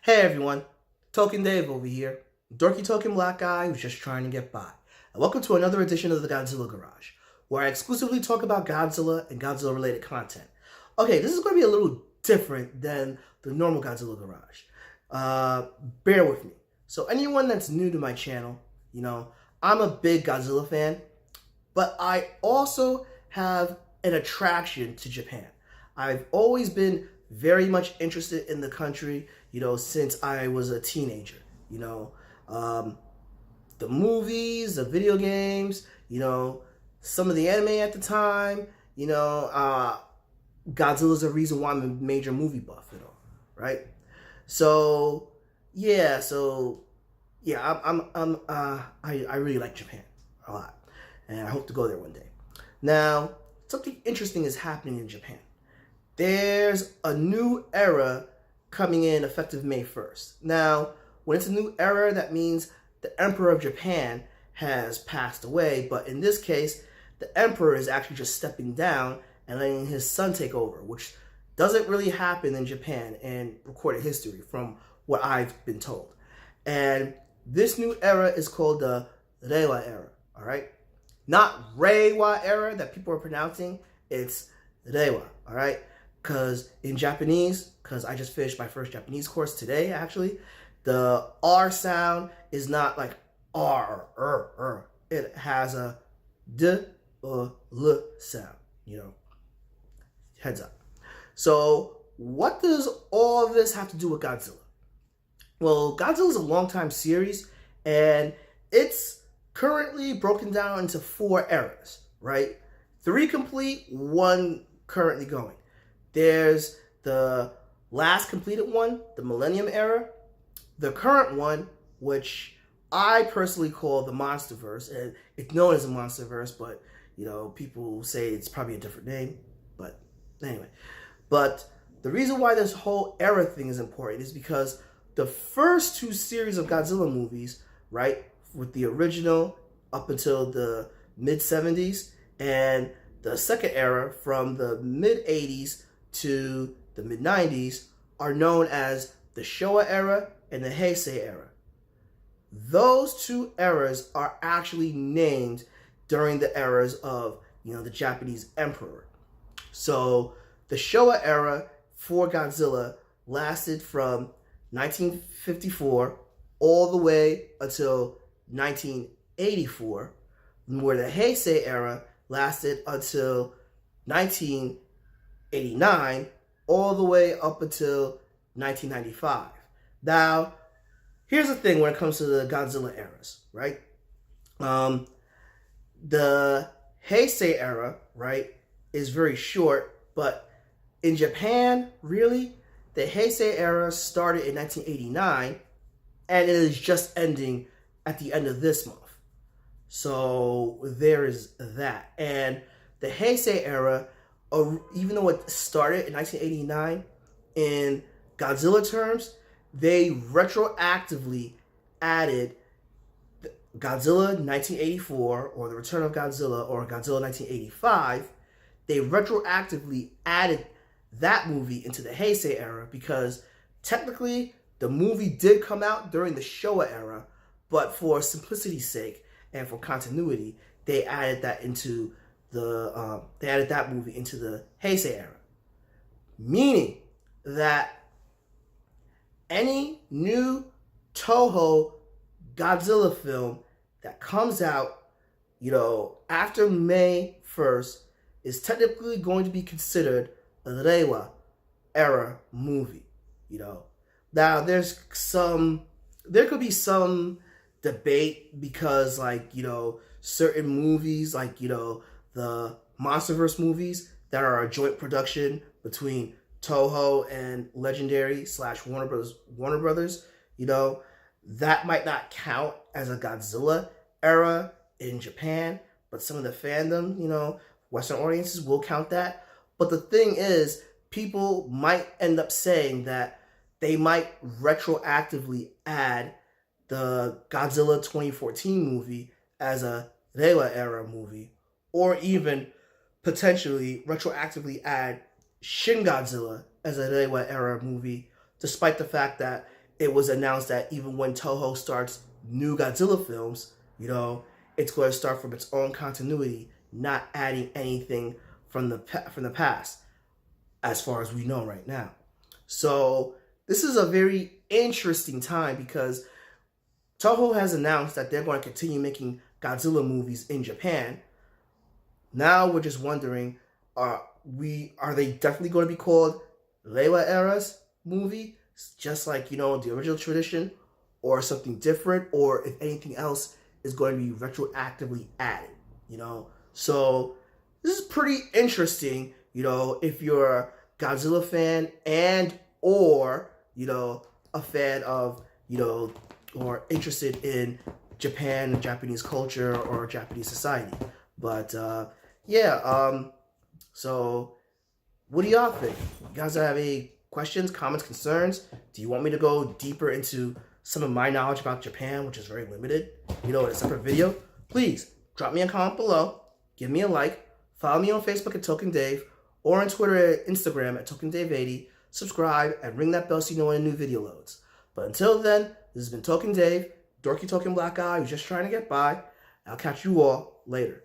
Hey everyone, Token Dave over here, dorky token black guy who's just trying to get by. And welcome to another edition of the Godzilla Garage, where I exclusively talk about Godzilla and Godzilla related content. Okay, this is going to be a little different than the normal Godzilla Garage. Bear with me. So anyone that's new to my channel, I'm a big Godzilla fan, but I also have an attraction to Japan. I've always been very much interested in the country, since I was a teenager. The movies, the video games, some of the anime at the time, Godzilla's a reason why I'm a major movie buff, right? I really like Japan a lot, and I hope to go there one day. Now, something interesting is happening in Japan. There's a new era coming in effective May 1st. Now, when it's a new era, that means the Emperor of Japan has passed away, but in this case, the Emperor is actually just stepping down and letting his son take over, which doesn't really happen in Japan in recorded history from what I've been told. And this new era is called the Reiwa era, all right? Not Reiwa era that people are pronouncing, it's Reiwa, all right? Because in Japanese, because I just finished my first Japanese course today, actually, the R sound is not like R. It has a D or L sound, Heads up. So what does all this have to do with Godzilla? Well, Godzilla is a long-time series, and it's currently broken down into 4 eras, right? 3 complete, 1 currently going. There's the last completed one, the Millennium Era, the current one, which I personally call the Monsterverse, and it's known as a Monsterverse, but, people say it's probably a different name, but anyway. But the reason why this whole era thing is important is because the first 2 series of Godzilla movies, right, with the original up until the mid-70s, and the second era from the mid-80s to the mid-90s are known as the Showa era and the Heisei era. Those 2 eras are actually named during the eras of, the Japanese emperor. So the Showa era for Godzilla lasted from 1954 all the way until 1984, where the Heisei era lasted until 1989, all the way up until 1995. Now, here's the thing when it comes to the Godzilla eras, right? The Heisei era, right, is very short, but in Japan, really, the Heisei era started in 1989, and it is just ending at the end of this month. So there is that. And the Heisei era, even though it started in 1989, in Godzilla terms, they retroactively added Godzilla 1984, or The Return of Godzilla, or Godzilla 1985. They retroactively added that movie into the Heisei era because technically the movie did come out during the Showa era, but for simplicity's sake and for continuity, they added that into that movie into the Heisei era, meaning that any new Toho Godzilla film that comes out, after May 1st is technically going to be considered a Reiwa era movie, Now, there could be some debate because, certain movies, the Monsterverse movies that are a joint production between Toho and Legendary / Warner Brothers, that might not count as a Godzilla era in Japan, but some of the fandom, Western audiences will count that. But the thing is, people might end up saying that they might retroactively add the Godzilla 2014 movie as a Reiwa era movie, or even potentially retroactively add Shin Godzilla as a Reiwa era movie, despite the fact that it was announced that even when Toho starts new Godzilla films, it's going to start from its own continuity, not adding anything from the past, as far as we know right now. So this is a very interesting time because Toho has announced that they're going to continue making Godzilla movies in Japan. Now we're just wondering, are they definitely going to be called Reiwa era's movie, just like the original tradition, or something different, or if anything else is going to be retroactively added? So this is pretty interesting. If you're a Godzilla fan and or a fan of or interested in Japan, Japanese culture, or Japanese society. But so what do y'all think? You guys have any questions, comments, concerns? Do you want me to go deeper into some of my knowledge about Japan, which is very limited, in a separate video? Please drop me a comment below, give me a like, follow me on Facebook at Token Dave, or on Twitter and Instagram at TokenDave80. Subscribe and ring that bell so you know when a new video loads. But until then, this has been Token Dave, dorky token black guy who's just trying to get by. I'll catch you all later.